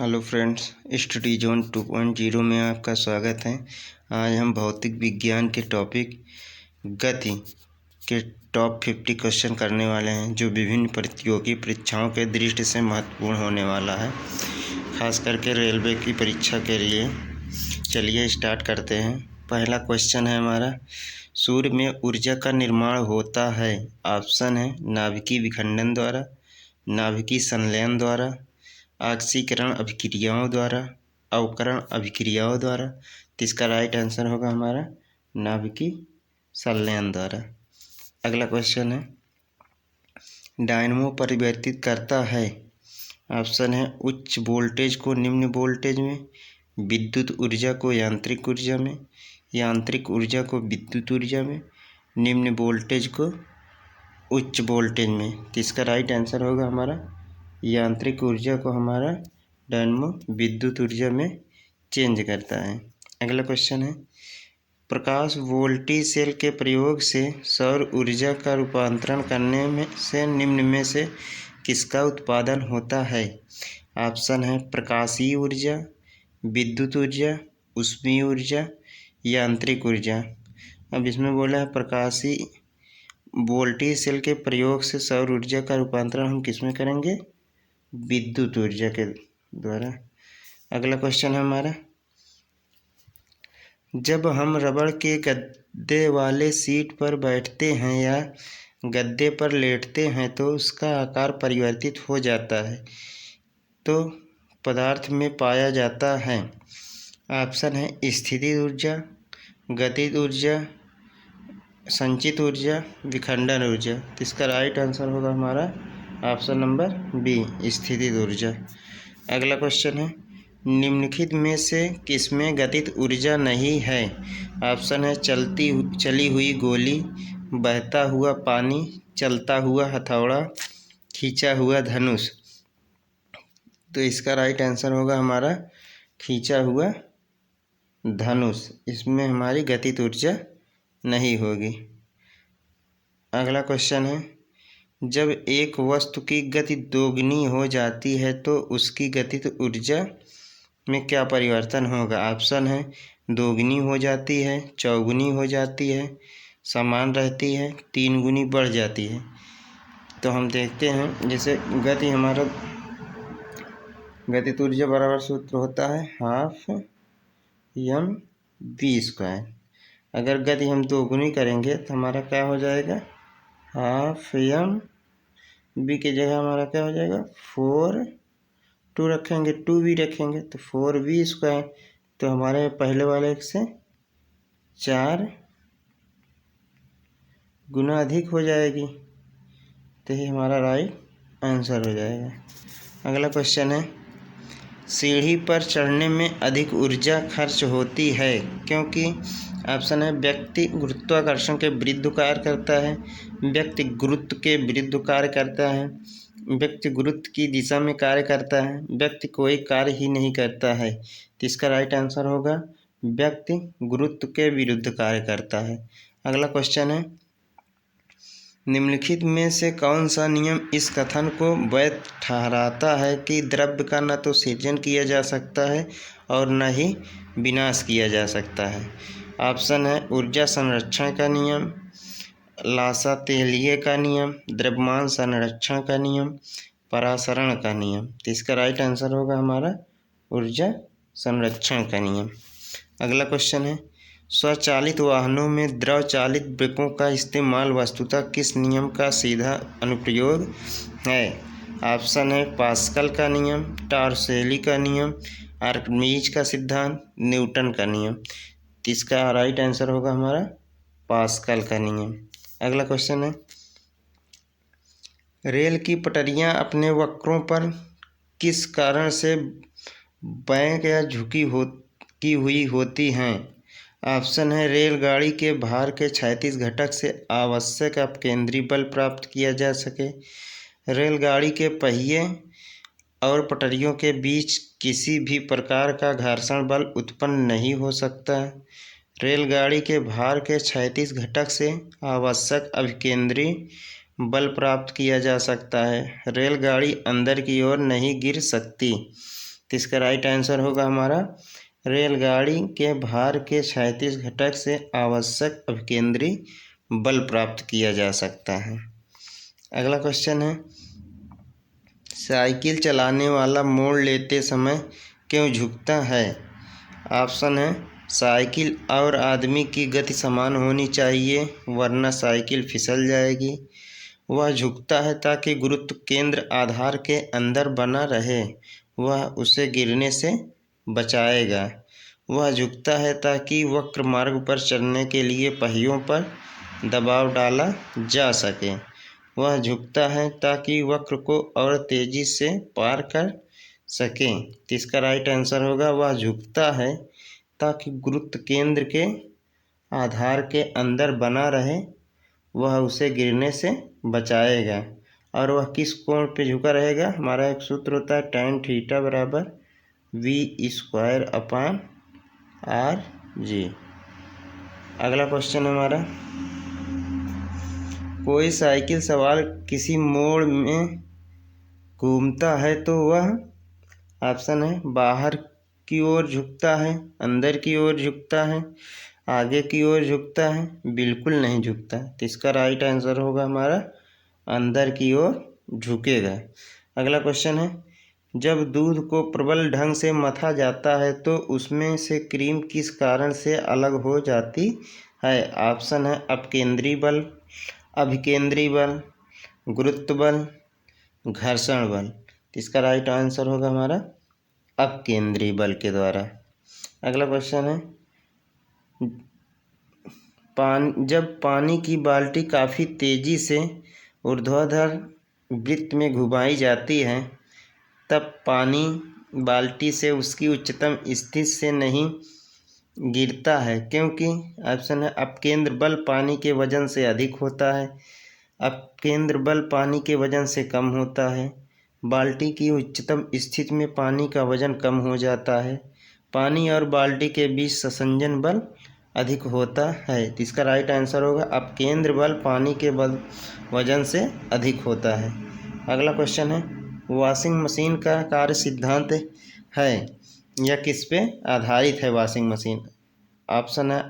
Hello friends, study zone 2.0 में आपका स्वागत है। आज हम भौतिक विज्ञान के टॉपिक गति के टॉप 50 क्वेश्चन करने वाले हैं, जो विभिन्न प्रतियोगी परीक्षाओं के दृष्टि से महत्वपूर्ण होने वाला है, खास करके रेलवे की परीक्षा के लिए। चलिए स्टार्ट करते हैं। पहला क्वेश्चन है हमारा, सूर्य में ऊर्जा का निर्माण होता है। ऑप्शन है नाभिकीय विखंडन द्वारा, नाभिकीय संलयन द्वारा, ऑक्सीकरण अभिक्रियाओं द्वारा, अवकरण अभिक्रियाओं द्वारा। तो इसका राइट आंसर होगा हमारा नाभिकीय संलयन द्वारा। अगला क्वेश्चन है, डायनमो परिवर्तित करता है। ऑप्शन है उच्च वोल्टेज को निम्न वोल्टेज में, विद्युत ऊर्जा को यांत्रिक ऊर्जा में, यांत्रिक ऊर्जा को विद्युत ऊर्जा में, निम्न वोल्टेज को उच्च वोल्टेज में। तो इसका राइट आंसर होगा हमारा यांत्रिक ऊर्जा को हमारा डायनमो विद्युत ऊर्जा में चेंज करता है। अगला क्वेश्चन है, प्रकाश वोल्टेज सेल के प्रयोग से सौर ऊर्जा का रूपांतरण करने में से निम्न में से किसका उत्पादन होता है। ऑप्शन है प्रकाशीय ऊर्जा, विद्युत ऊर्जा, ऊष्मीय ऊर्जा, यांत्रिक ऊर्जा। अब इसमें बोला है प्रकाशीय वोल्टेज सेल के प्रयोग से सौर ऊर्जा का रूपांतरण हम किस में करेंगे, विद्युत ऊर्जा के द्वारा। अगला क्वेश्चन है हमारा, जब हम रबड़ के गद्दे वाले सीट पर बैठते हैं या गद्दे पर लेटते हैं तो उसका आकार परिवर्तित हो जाता है, तो पदार्थ में पाया जाता है। ऑप्शन है स्थितिज ऊर्जा, गतिज ऊर्जा, संचित ऊर्जा, विखंडन ऊर्जा। तो इसका राइट आंसर होगा हमारा ऑप्शन नंबर बी, स्थितिज ऊर्जा। अगला क्वेश्चन है, निम्नलिखित में से किसमें गतिज ऊर्जा नहीं है। ऑप्शन है चली हुई गोली, बहता हुआ पानी, चलता हुआ हथौड़ा, खींचा हुआ धनुष। तो इसका राइट आंसर होगा हमारा खींचा हुआ धनुष। इसमें हमारी गतिज ऊर्जा नहीं होगी। अगला क्वेश्चन है, जब एक वस्तु की गति दोगुनी हो जाती है तो उसकी गतिज ऊर्जा में क्या परिवर्तन होगा। ऑप्शन है दोगुनी हो जाती है, चौगुनी हो जाती है, समान रहती है, तीन गुनी बढ़ जाती है। तो हम देखते हैं, जैसे गति हमारा गतिज ऊर्जा बराबर सूत्र होता है हाफ m v²। अगर गति हम दोगुनी करेंगे तो हमारा क्या हो जाएगा, हाफ m v की जगह हमारा क्या हो जाएगा 4 रखेंगे, 2v रखेंगे तो 4v²। तो हमारे पहले वाले एक से 4 गुना अधिक हो जाएगी, तो ये हमारा राइट आंसर हो जाएगा। अगला क्वेश्चन है, सीढ़ी पर चढ़ने में अधिक ऊर्जा खर्च होती है क्योंकि। ऑप्शन है व्यक्ति गुरुत्वाकर्षण के विरुद्ध कार्य करता है, व्यक्ति गुरुत्व के विरुद्ध कार्य करता है, व्यक्ति गुरुत्व की दिशा में कार्य करता है, व्यक्ति कोई कार्य ही नहीं करता है। तो इसका राइट आंसर होगा व्यक्ति गुरुत्व के विरुद्ध कार्य करता है। अगला क्वेश्चन है, निम्नलिखित में से कौन सा नियम इस कथन को वैध ठहराता है कि द्रव्य का न तो सृजन किया जा सकता है और न ही विनाश किया जा सकता है। ऑप्शन है ऊर्जा संरक्षण का नियम, लासा-तेलिए का नियम, द्रव्यमान संरक्षण का नियम, परासरण का नियम। तो इसका राइट आंसर होगा हमारा ऊर्जा संरक्षण का नियम। अगला क्वेश्चन है, स्वचालित वाहनों में द्रव चालित ब्रेकों का इस्तेमाल वस्तुतः किस नियम का सीधा अनुप्रयोग है। ऑप्शन है पास्कल का नियम, टॉर्सेली का नियम, आर्किमिडीज का सिद्धांत, न्यूटन का नियम। इसका राइट आंसर होगा हमारा पास्कल का नियम। अगला क्वेश्चन है, रेल की पटरियां अपने वक्रों पर किस कारण से बैंक या झुकी हुई होती हैं। ऑप्शन है रेलगाड़ी के भार के क्षैतिज घटक से आवश्यक अपकेंद्री बल प्राप्त किया जा सके, रेलगाड़ी के पहिए और पटरियों के बीच किसी भी प्रकार का घर्षण बल उत्पन्न नहीं हो सकता, रेलगाड़ी के भार के क्षैतिज घटक से आवश्यक अभिकेंद्री बल प्राप्त किया जा सकता है, रेलगाड़ी अंदर की ओर नहीं गिर सकती। तो इसका राइट आंसर होगा हमारा रेलगाड़ी के भार के क्षैतिज घटक से आवश्यक अभिकेंद्री बल प्राप्त किया जा सकता है। अगला क्वेश्चन है, साइकिल चलाने वाला मोड़ लेते समय क्यों झुकता है? ऑप्शन है, साइकिल और आदमी की गति समान होनी चाहिए वरना साइकिल फिसल जाएगी। वह झुकता है ताकि गुरुत्व केंद्र आधार के अंदर बना रहे, वह उसे गिरने से बचाएगा। वह झुकता है ताकि वक्र मार्ग पर चलने के लिए पहियों पर दबाव डाला जा सके। वह झुकता है ताकि वक्र को और तेजी से पार कर सकें। तो इसका राइट आंसर होगा, वह झुकता है ताकि गुरुत्व केंद्र के आधार के अंदर बना रहे, वह उसे गिरने से बचाएगा। और वह किस कोण पे झुका रहेगा? हमारा एक सूत्र होता है tan थीटा बराबर v²/r(g). अगला क्वेश्चन हमारा, कोई साइकिल सवार किसी मोड़ में घूमता है तो वह, ऑप्शन है, बाहर की ओर झुकता है, अंदर की ओर झुकता है, आगे की ओर झुकता है, बिल्कुल नहीं झुकता। तो इसका राइट आंसर होगा हमारा अंदर की ओर झुकेगा। अगला क्वेश्चन है, जब दूध को प्रबल ढंग से मथा जाता है तो उसमें से क्रीम किस कारण से अलग हो जाती है? ऑप्शन है, अपकेंद्री बल, अभिकेंद्री बल, गुरुत्व बल, घर्षण बल। तो इसका राइट आंसर होगा हमारा अपकेंद्री बल के द्वारा। अगला क्वेश्चन है, जब पानी की बाल्टी काफ़ी तेज़ी से ऊर्ध्वाधर वृत्त में घुमाई जाती है तब पानी बाल्टी से उसकी उच्चतम स्थिति से नहीं गिरता है क्योंकि, ऑप्शन है, अपकेंद्र बल पानी के वजन से अधिक होता है, अपकेंद्र बल पानी के वजन से कम होता है, बाल्टी की उच्चतम स्थिति में पानी का वजन कम हो जाता है, पानी और बाल्टी के बीच संसंजन बल अधिक होता है। तो इसका राइट आंसर होगा अपकेंद्र बल पानी के वजन से अधिक होता है। अगला क्वेश्चन है, वॉशिंग मशीन का कार्य सिद्धांत है यह किस पे आधारित है? वॉशिंग मशीन, ऑप्शन है,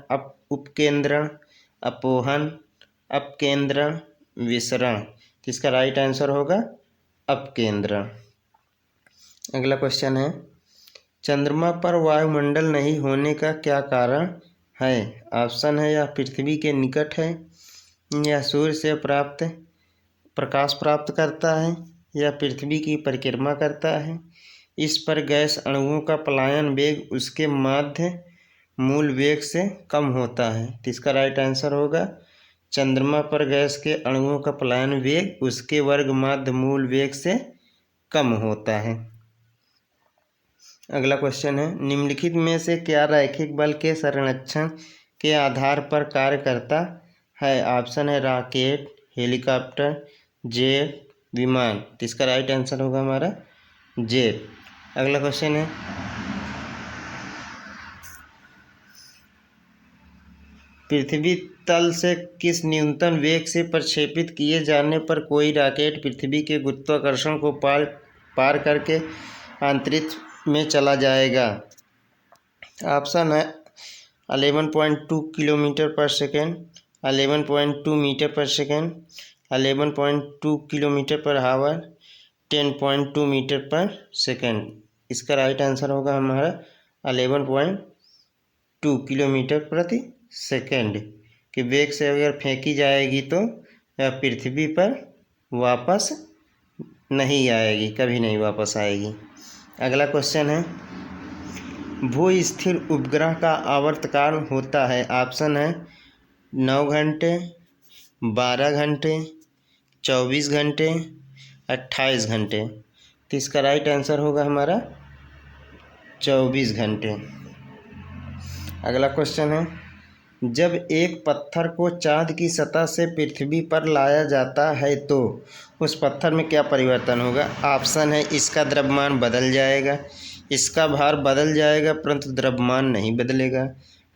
उपकेंद्रण, अपोहन, अपकेंद्रण, विसरण। तो इसका राइट आंसर होगा अपकेंद्रण। अगला क्वेश्चन है, चंद्रमा पर वायुमंडल नहीं होने का क्या कारण है? ऑप्शन है, यह पृथ्वी के निकट है, यह सूर्य से प्रकाश प्राप्त करता है, यह पृथ्वी की परिक्रमा करता है, इस पर गैस अणुओं का पलायन वेग उसके माध्य मूल वेग से कम होता है। तो इसका राइट आंसर होगा, चंद्रमा पर गैस के अणुओं का पलायन वेग उसके वर्ग माध्य मूल वेग से कम होता है। अगला क्वेश्चन है, निम्नलिखित में से क्या रैखिक बल के संरक्षण के आधार पर कार्य करता है? ऑप्शन है, रॉकेट, हेलीकॉप्टर, जेट, विमान। तो इसका राइट आंसर होगा हमारा जेट। अगला क्वेश्चन है, पृथ्वी तल से किस न्यूनतम वेग से प्रक्षेपित किए जाने पर कोई रॉकेट पृथ्वी के गुरुत्वाकर्षण को पार करके अंतरिक्ष में चला जाएगा? ऑप्शन है, 11.2 kilometre per second, 11.2 metre per second, 11.2 kilometre per hour, 10.2 metre per second. इसका राइट आंसर होगा हमारा 11.2 किलोमीटर प्रति सेकेंड के वेग से अगर फेंकी जाएगी तो यह पृथ्वी पर वापस नहीं आएगी, कभी नहीं वापस आएगी। अगला क्वेश्चन है, भू स्थिर उपग्रह का आवर्तकाल होता है? ऑप्शन है, 9 घंटे, 12 घंटे, 24 घंटे, 28 घंटे। तो इसका राइट आंसर होगा हमारा 24 घंटे। अगला क्वेश्चन है, जब एक पत्थर को चाँद की सतह से पृथ्वी पर लाया जाता है तो उस पत्थर में क्या परिवर्तन होगा? ऑप्शन है, इसका द्रव्यमान बदल जाएगा, इसका भार बदल जाएगा, परंतु द्रव्यमान नहीं बदलेगा।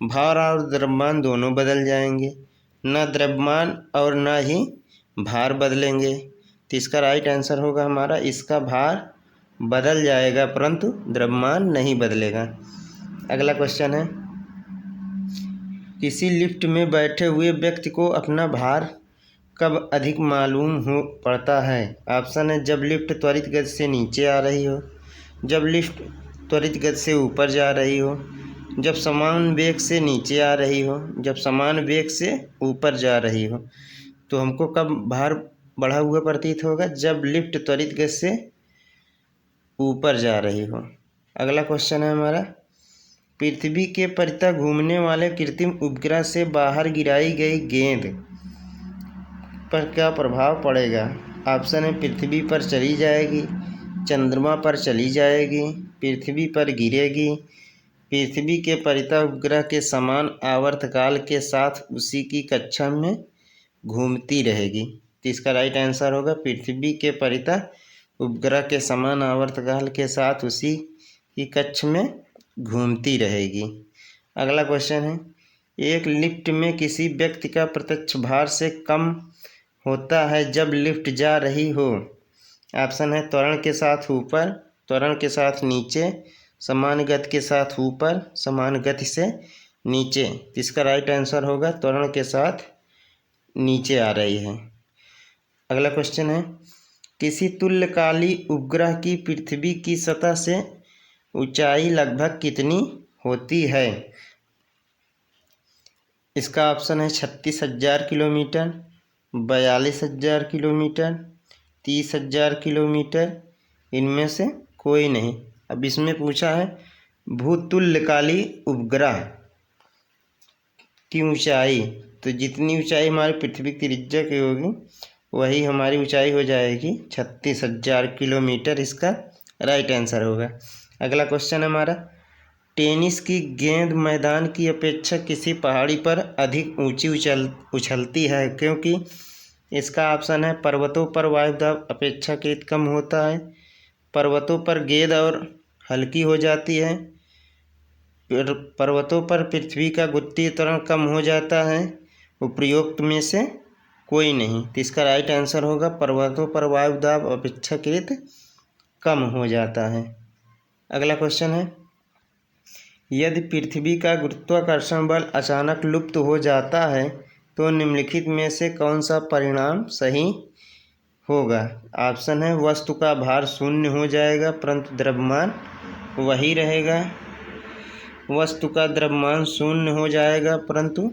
भार और द्रव्यमान दोनों बदल जाएंगे, न द्रव्यमान और न ही भार बदलेंगे। तो इसका राइट आंसर होगा हमारा, इसका भार बदल जाएगा परंतु द्रव्यमान नहीं बदलेगा। अगला क्वेश्चन है, किसी लिफ्ट में बैठे हुए व्यक्ति को अपना भार कब अधिक मालूम हो पड़ता है? ऑप्शन है जब लिफ्ट त्वरित गति से नीचे आ रही हो, जब लिफ्ट त्वरित गति से ऊपर जा रही हो, जब समान वेग से नीचे आ रही हो, जब समान वेग से ऊपर जा रही हो। तो हमको कब भार बढ़ा हुआ प्रतीत होगा? जब लिफ्ट त्वरित गति से ऊपर जा रही हो। अगला क्वेश्चन है हमारा, पृथ्वी के परितः घूमने वाले कृत्रिम उपग्रह से बाहर गिराई गई गेंद पर क्या प्रभाव पड़ेगा? ऑप्शन है पृथ्वी पर चली जाएगी, चंद्रमा पर चली जाएगी, पृथ्वी पर गिरेगी, पृथ्वी के परितः उपग्रह के समान आवर्तकाल के साथ उसी की कक्षा में घूमती रहेगी। तो इसका राइट आंसर होगा पृथ्वी के परितः उपग्रह के समान आवर्तकाल के साथ उसी की कक्ष में घूमती रहेगी। अगला क्वेश्चन है, एक लिफ्ट में किसी व्यक्ति का प्रत्यक्ष भार से कम होता है जब लिफ्ट जा रही हो। ऑप्शन है त्वरण के साथ ऊपर, त्वरण के साथ नीचे, समान गति के साथ ऊपर, समान गति से नीचे। इसका राइट आंसर होगा त्वरण के साथ नीचे आ रही है। अगला क्वेश्चन है, किसी तुल्यकाली उपग्रह की पृथ्वी की सतह से ऊंचाई लगभग कितनी होती है? इसका ऑप्शन है 36,000 किलोमीटर, 42,000 किलोमीटर, 30,000 किलोमीटर, इनमें से कोई नहीं। अब इसमें पूछा है भूतुल्यकाली उपग्रह की ऊंचाई, तो जितनी ऊंचाई हमारी पृथ्वी की त्रिज्या की होगी वही हमारी ऊंचाई हो जाएगी 36,000 किलोमीटर। इसका राइट आंसर होगा। अगला क्वेश्चन है हमारा, टेनिस की गेंद मैदान की अपेक्षा किसी पहाड़ी पर अधिक ऊंची उछलती है क्योंकि? इसका ऑप्शन है पर्वतों पर वायुदाब अपेक्षाकृत कम होता है, पर्वतों पर गेंद और हल्की हो जाती है, पर्वतों पर पृथ्वी का गुरुत्वीय त्वरण कम हो जाता है, उपयुक्त में से कोई नहीं। तो इसका राइट आंसर होगा पर्वतों पर वायुदाब अपेक्षाकृत कम हो जाता है। अगला क्वेश्चन है, यदि पृथ्वी का गुरुत्वाकर्षण बल अचानक लुप्त हो जाता है तो निम्नलिखित में से कौन सा परिणाम सही होगा? ऑप्शन है वस्तु का भार शून्य हो जाएगा परंतु द्रव्यमान वही रहेगा, वस्तु का द्रव्यमान शून्य हो जाएगा परंतु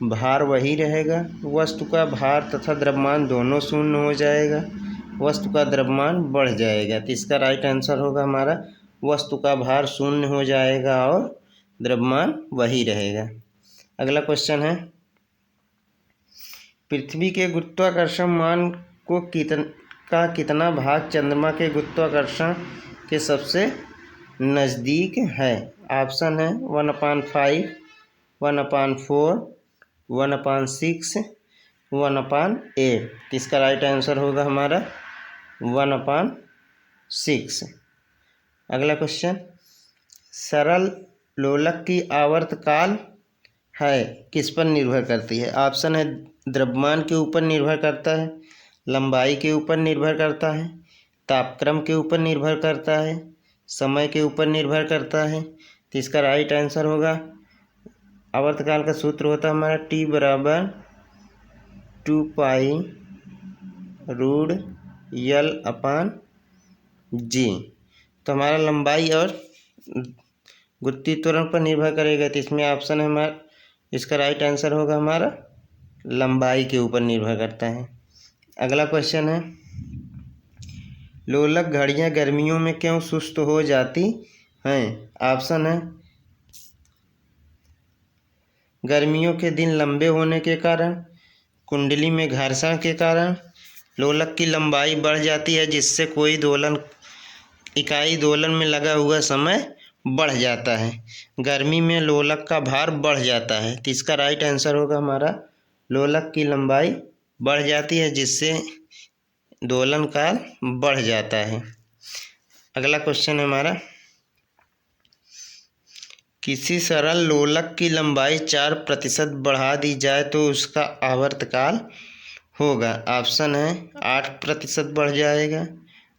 भार वही रहेगा, वस्तु का भार तथा द्रव्यमान दोनों शून्य हो जाएगा, वस्तु का द्रव्यमान बढ़ जाएगा। तो इसका राइट आंसर होगा हमारा वस्तु का भार शून्य हो जाएगा और द्रव्यमान वही रहेगा। अगला क्वेश्चन है, पृथ्वी के गुरुत्वाकर्षण मान को कितना भाग चंद्रमा के गुरुत्वाकर्षण के सबसे नज़दीक है? ऑप्शन है 1/5, 1/4, 1/6, 1/8। इसका राइट आंसर होगा हमारा 1/6। अगला क्वेश्चन, सरल लोलक की आवर्तकाल है किस पर निर्भर करती है? ऑप्शन है द्रव्यमान के ऊपर निर्भर करता है, लंबाई के ऊपर निर्भर करता है, तापक्रम के ऊपर निर्भर करता है, समय के ऊपर निर्भर करता है। तो इसका राइट आंसर होगा, आवर्तकाल का सूत्र होता है हमारा T बराबर 2π√L/G। तो हमारा लंबाई और गुरुत्वीय त्वरण पर निर्भर करेगा। तो इसमें ऑप्शन है हमारा, इसका राइट आंसर होगा हमारा लंबाई के ऊपर निर्भर करता है। अगला क्वेश्चन है, लोलक घड़ियां गर्मियों में क्यों सुस्त हो जाती हैं? ऑप्शन है गर्मियों के दिन लंबे होने के कारण, कुंडली में घर्षण के कारण, लोलक की लंबाई बढ़ जाती है जिससे कोई इकाई दोलन में लगा हुआ समय बढ़ जाता है, गर्मी में लोलक का भार बढ़ जाता है। तो इसका राइट आंसर होगा हमारा लोलक की लंबाई बढ़ जाती है जिससे दोलन काल बढ़ जाता है। अगला क्वेश्चन है हमारा, किसी सरल लोलक की लंबाई 4% बढ़ा दी जाए तो उसका आवर्तकाल होगा। ऑप्शन है 8% बढ़ जाएगा,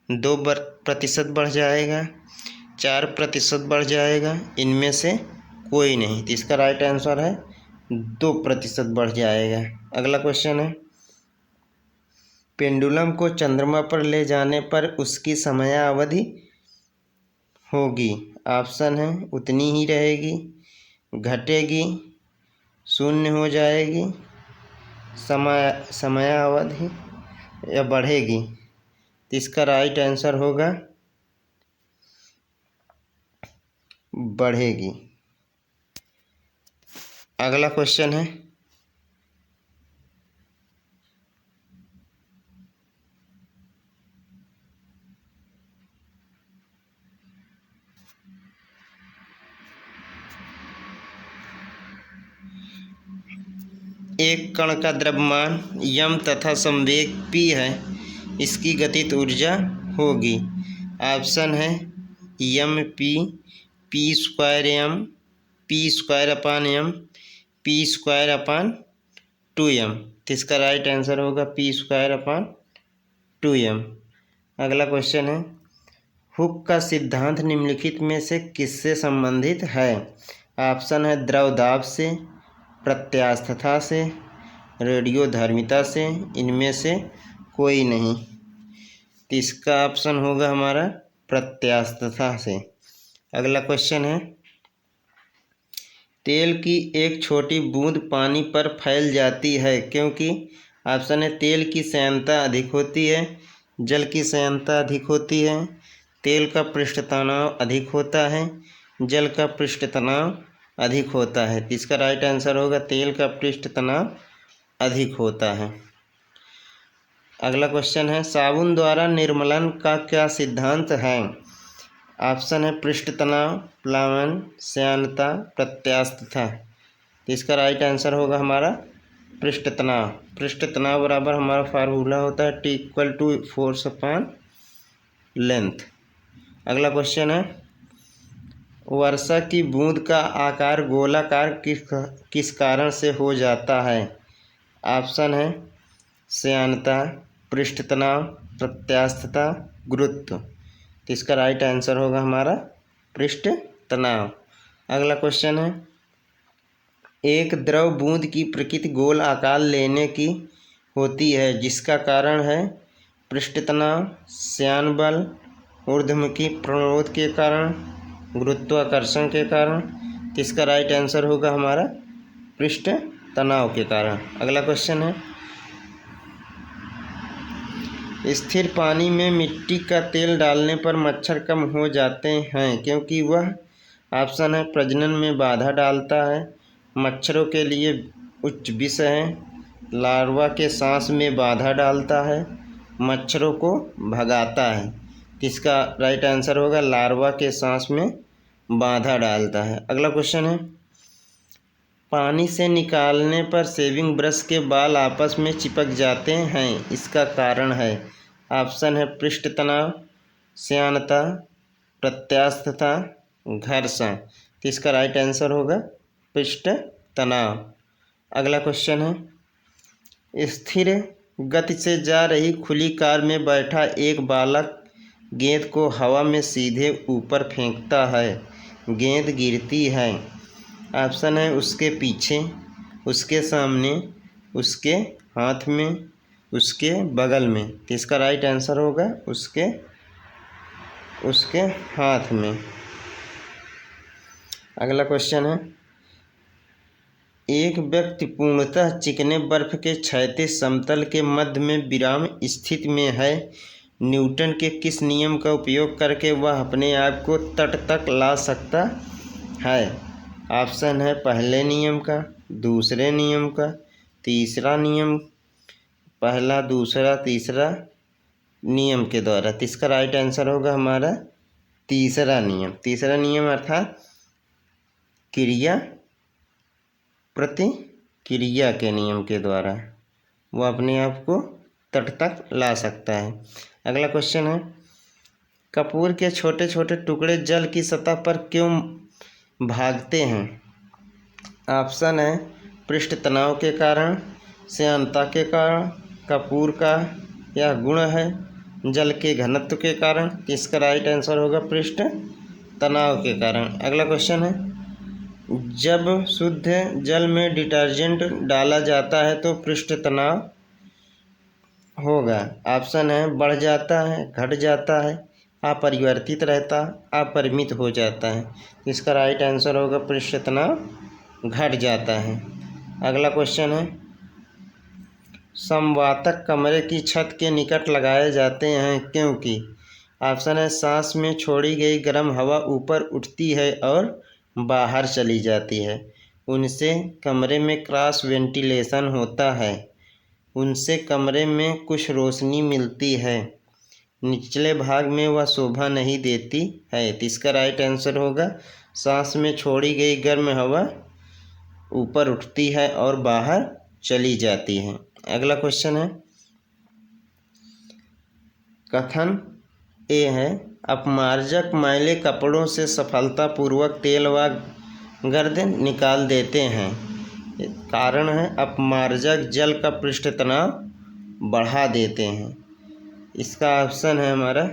2% बढ़ जाएगा, 4% बढ़ जाएगा, इनमें से कोई नहीं। तो इसका राइट आंसर है 2% बढ़ जाएगा। अगला क्वेश्चन है, पेंडुलम को चंद्रमा पर ले जाने पर उसकी समयावधि होगी। ऑप्शन है उतनी ही रहेगी, घटेगी, शून्य हो जाएगी, समयावधि या बढ़ेगी। तो इसका राइट आंसर होगा बढ़ेगी। अगला क्वेश्चन है, एक कण का द्रव्यमान यम तथा संवेग p है, इसकी गतिज ऊर्जा होगी। ऑप्शन है m p square m, p square upon m, p square upon 2m। तो इसका राइट आंसर होगा पी स्क्वायर अपान 2m। अगला क्वेश्चन है, हुक का सिद्धांत निम्नलिखित में से किससे संबंधित है। ऑप्शन है द्रव दाब से, प्रत्यास्थता से, रेडियोधर्मिता से, इनमें से कोई नहीं। तो इसका ऑप्शन होगा हमारा प्रत्यास्थता से। अगला क्वेश्चन है, तेल की एक छोटी बूंद पानी पर फैल जाती है क्योंकि। ऑप्शन है तेल की श्यानता अधिक होती है, जल की श्यानता अधिक होती है, तेल का पृष्ठ तनाव अधिक होता है, जल का पृष्ठ तनाव अधिक होता है। तो इसका राइट आंसर होगा तेल का पृष्ठ तनाव अधिक होता है। अगला क्वेश्चन है, साबुन द्वारा निर्मलन का क्या सिद्धांत है। ऑप्शन है पृष्ठ तनाव, प्लावन, श्यानता, प्रत्यास्थता। तो इसका राइट आंसर होगा हमारा पृष्ठ तनाव। पृष्ठ तनाव बराबर हमारा फार्मूला होता है T = फोर्स अपॉन लेंथ। अगला क्वेश्चन है, वर्षा की बूंद का आकार गोलाकार किस कारण से हो जाता है। ऑप्शन है श्यानता, पृष्ठ तनाव, प्रत्यास्थता, गुरुत्व। तो इसका राइट आंसर होगा हमारा पृष्ठ तनाव। अगला क्वेश्चन है, एक द्रव बूंद की प्रकृति गोल आकार लेने की होती है जिसका कारण है पृष्ठ तनाव, श्यान बल, ऊर्ध्वमुखी प्रणोद के कारण, गुरुत्वाकर्षण के कारण। तो इसका राइट आंसर होगा हमारा पृष्ठ तनाव के कारण। अगला क्वेश्चन है, स्थिर पानी में मिट्टी का तेल डालने पर मच्छर कम हो जाते हैं क्योंकि वह। ऑप्शन है प्रजनन में बाधा डालता है, मच्छरों के लिए उच्च विष है, लार्वा के सांस में बाधा डालता है, मच्छरों को भगाता है। इसका राइट आंसर होगा लार्वा के सांस में बाधा डालता है। अगला क्वेश्चन है, पानी से निकालने पर शेविंग ब्रश के बाल आपस में चिपक जाते हैं, इसका कारण है। ऑप्शन है पृष्ठ तनाव, श्यानता, प्रत्यास्थता, घर्षण। तो इसका राइट आंसर होगा पृष्ठ तनाव। अगला क्वेश्चन है, स्थिर गति से जा रही खुली कार में बैठा एक बालक गेंद को हवा में सीधे ऊपर फेंकता है, गेंद गिरती है। ऑप्शन है उसके पीछे, उसके सामने, उसके हाथ में, उसके बगल में। तो इसका राइट आंसर होगा उसके हाथ में। अगला क्वेश्चन है, एक व्यक्ति पूर्णतः चिकने बर्फ के क्षैतिज समतल के मध्य में विराम स्थिति में है, न्यूटन के किस नियम का उपयोग करके वह अपने आप को तट तक ला सकता है। ऑप्शन है पहले नियम का, दूसरे नियम का, तीसरा नियम, पहला, दूसरा, तीसरा नियम के द्वारा। तो इसका राइट आंसर होगा हमारा तीसरा नियम। तीसरा नियम अर्थात क्रिया प्रतिक्रिया के नियम के द्वारा वह अपने आप को तट तक ला सकता है। अगला क्वेश्चन है, कपूर के छोटे छोटे टुकड़े जल की सतह पर क्यों भागते हैं। ऑप्शन है पृष्ठ तनाव के कारण, श्यानता के कारण, कपूर का यह गुण है, जल के घनत्व के कारण। इसका राइट आंसर होगा पृष्ठ तनाव के कारण। अगला क्वेश्चन है, जब शुद्ध जल में डिटर्जेंट डाला जाता है तो पृष्ठ तनाव होगा। ऑप्शन है बढ़ जाता है, घट जाता है, अपरिवर्तित रहता, अपरिमित हो जाता है। इसका राइट आंसर होगा पृष्ठ तनाव घट जाता है। अगला क्वेश्चन है, संवातक कमरे की छत के निकट लगाए जाते हैं क्योंकि। ऑप्शन है सांस में छोड़ी गई गर्म हवा ऊपर उठती है और बाहर चली जाती है, उनसे कमरे में क्रॉस वेंटिलेशन होता है, उनसे कमरे में कुछ रोशनी मिलती है, निचले भाग में वह शोभा नहीं देती है। तो इसका राइट आंसर होगा सांस में छोड़ी गई गर्म हवा ऊपर उठती है और बाहर चली जाती है। अगला क्वेश्चन है, कथन ए है, अपमार्जक मैले कपड़ों से सफलतापूर्वक तेल व गर्द निकाल देते हैं। कारण है अपमार्जक जल का पृष्ठ तनाव बढ़ा देते हैं। इसका ऑप्शन है हमारा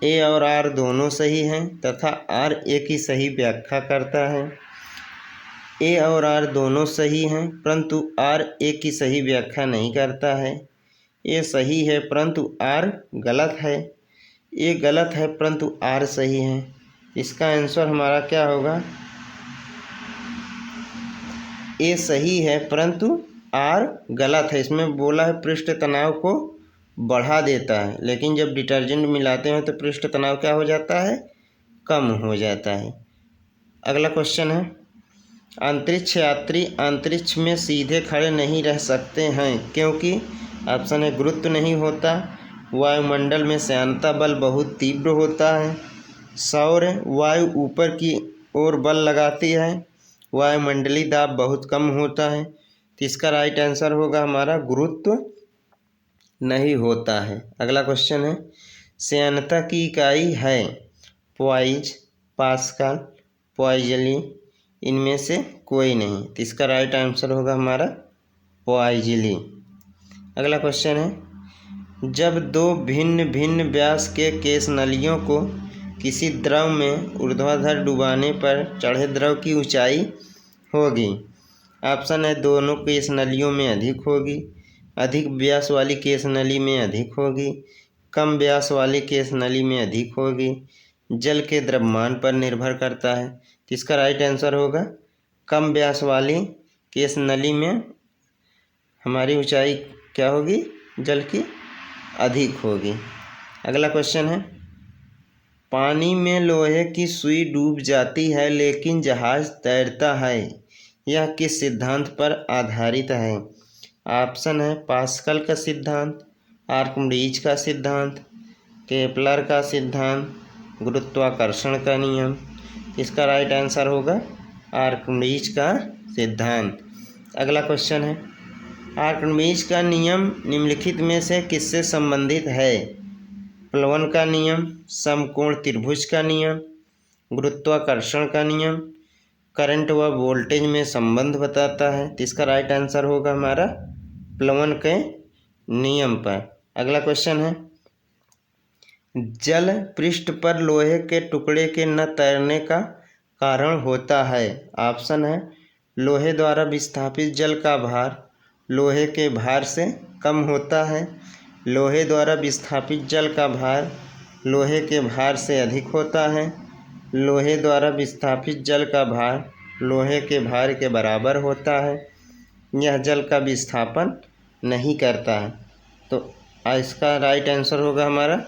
ए और आर दोनों सही हैं तथा आर ए की सही व्याख्या करता है। ए और आर दोनों सही हैं परंतु आर ए की सही व्याख्या नहीं करता है। ए सही है परंतु आर गलत है। ए गलत है परंतु आर सही है। इसका आंसर हमारा क्या होगा, ए सही है परंतु आर गलत है। इसमें बोला है पृष्ठ तनाव को बढ़ा देता है, लेकिन जब डिटर्जेंट मिलाते हैं तो पृष्ठ तनाव क्या हो जाता है, कम हो जाता है। अगला क्वेश्चन है, अंतरिक्ष यात्री अंतरिक्ष में सीधे खड़े नहीं रह सकते हैं क्योंकि। ऑप्शन है गुरुत्व नहीं होता, वायुमंडल में श्यानता बल बहुत तीव्र होता है, सौर वायु ऊपर की ओर बल लगाती है, वायुमंडलीय दाब बहुत कम होता है। तो इसका राइट आंसर होगा हमारा गुरुत्व नहीं होता है। अगला क्वेश्चन है, श्यानता की इकाई है पॉइज, पास्कल, पॉइजली, इनमें से कोई नहीं। तो इसका राइट आंसर होगा हमारा पॉइजली। अगला क्वेश्चन है, जब दो भिन्न भिन्न व्यास के केश नलियों को किसी द्रव में ऊर्ध्वाधर डुबाने पर चढ़े द्रव की ऊंचाई होगी। ऑप्शन है दोनों केश नलियों में अधिक होगी, अधिक व्यास वाली केश नली में अधिक होगी, कम व्यास वाली केश नली में अधिक होगी, जल के द्रव्यमान पर निर्भर करता है। तो इसका राइट आंसर होगा कम व्यास वाली केश नली में हमारी ऊंचाई क्या होगी, जल की अधिक होगी। अगला क्वेश्चन है, पानी में लोहे की सुई डूब जाती है लेकिन जहाज तैरता है, यह किस सिद्धांत पर आधारित है। ऑप्शन है पास्कल का सिद्धांत, आर्किमिडीज का सिद्धांत, केपलर का सिद्धांत, गुरुत्वाकर्षण का नियम। इसका राइट आंसर होगा आर्किमिडीज का सिद्धांत। अगला क्वेश्चन है, आर्किमिडीज का नियम निम्नलिखित में से किससे संबंधित है। प्लवन का नियम, समकोण त्रिभुज का नियम, गुरुत्वाकर्षण का नियम, करंट व वोल्टेज में संबंध बताता है। तो इसका राइट आंसर होगा हमारा प्लवन के नियम पर। अगला क्वेश्चन है, जल पृष्ठ पर लोहे के टुकड़े के न तैरने का कारण होता है। ऑप्शन है लोहे द्वारा विस्थापित जल का भार लोहे के भार से कम होता है, लोहे द्वारा विस्थापित जल का भार लोहे के भार से अधिक होता है, लोहे द्वारा विस्थापित जल का भार लोहे के भार के बराबर होता है, यह जल का विस्थापन नहीं करता है। तो इसका राइट आंसर होगा हमारा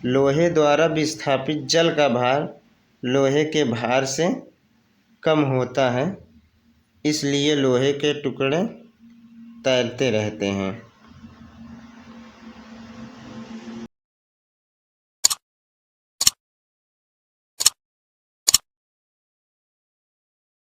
लोहे द्वारा विस्थापित जल का भार लोहे के भार से कम होता है, इसलिए लोहे के टुकड़े तैरते रहते हैं।